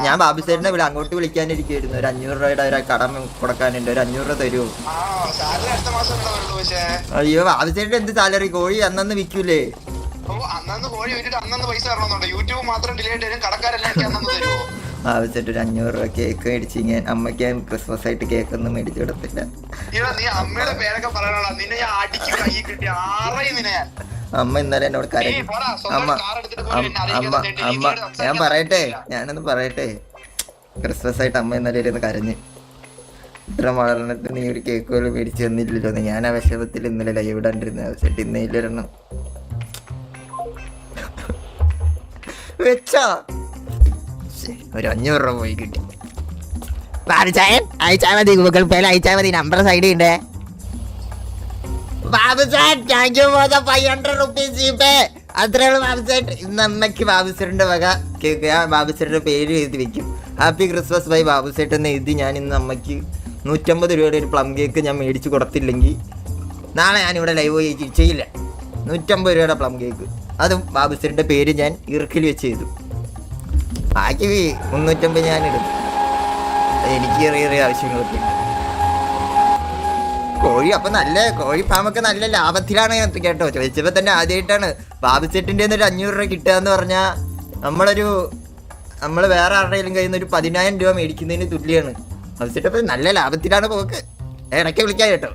ഞാൻ ബാബുസേട്ടനെ അങ്ങോട്ട് വിളിക്കാനിരിക്കുവായിരുന്നു. ഒരു 500 രൂപയുടെ ഒരു കടം കൊടുക്കാനുണ്ട്. ഒരു 500 രൂപ തരുമോ? അയ്യോ ബാബുസേട്ടൻ എന്ത് സാലറി? കോഴി അന്നന്ന് വിൽക്കൂലേ? ബാബുസേട്ടൻ ഒരു 500 രൂപ കേക്ക് മേടിച്ച് ഞാൻ അമ്മയ്ക്ക് ക്രിസ്മസ് ആയിട്ട് കേക്ക് ഒന്നും മേടിച്ചു കൊടുത്തില്ല. അമ്മ ഇന്നലെ എന്നോട് കരഞ്ഞു. അമ്മ ഞാൻ പറയട്ടെ, ഞാനൊന്ന് പറയട്ടെ. ക്രിസ്മസ് ആയിട്ട് അമ്മ ഇന്നലെ ഇരുന്ന് കരഞ്ഞ്, ഇത്ര വളർന്നിട്ട് നീ ഒരു കേക്ക് പോലും മേടിച്ച് തന്നില്ലല്ലോ. ഞാൻ ആ വിഷമത്തിൽ ഇന്നലെ ലൈവ് ഇടാണ്ടിരുന്ന ആവശ്യമായിട്ട് ഇന്നേ ഇല്ലൊരെണ്ണം വെച്ചോ. ഒരു 500 രൂപ പോയി കിട്ടി. അയച്ചാൽ മതി, ഗൂഗിൾ പേയിൽ അയച്ചാൽ മതി. നമ്പർ സൈഡിൽ ഉണ്ട്. Babusett thank you for the 500 rupees GPay. അത്രയുള്ള ബാബുസേട്ട്. ഇന്ന് അമ്മയ്ക്ക് ബാബുസേട്ടിന്റെ വക കേക്ക്, ഞാൻ ബാബുസേട്ടിന്റെ പേര് എഴുതി വെക്കും. ഹാപ്പി ക്രിസ്മസ് ബൈ ബാബുസേട്ട് എന്ന് എഴുതി ഞാൻ ഇന്ന് അമ്മയ്ക്ക് 150 രൂപയുടെ ഒരു പ്ലം കേക്ക് ഞാൻ മേടിച്ച് കൊടുത്തില്ലെങ്കിൽ നാളെ ഞാനിവിടെ ലൈവ് ചെയ്യില്ല. 150 രൂപയുടെ പ്ലം കേക്ക്, അതും ബാബുസേട്ടിന്റെ പേര് ഞാൻ ഇറുക്കിൽ വെച്ച് ചെയ്തു. ബാക്കി 350 ഞാനിടും. എനിക്ക് ചെറിയ ആവശ്യങ്ങളൊക്കെ ഉണ്ട്. കോഴി അപ്പൊ നല്ല കോഴി ഫാമൊക്കെ നല്ല ലാഭത്തിലാണ് കേട്ടോ. ചോദിച്ചപ്പോ തന്നെ ആദ്യമായിട്ടാണ് ബാബുസെട്ടിന്റെ ഒരു 500 രൂപ കിട്ടുക എന്ന് പറഞ്ഞാൽ നമ്മൾ വേറെ ആരുടെയും കയ്യിൽ നിന്ന് ഒരു 10,000 രൂപ മേടിക്കുന്നതിന് തുല്യമാണ്. ബാബുസെട്ട് അപ്പൊ നല്ല ലാഭത്തിലാണ് പോക്ക്. ഇടയ്ക്ക് വിളിക്കാം കേട്ടോ.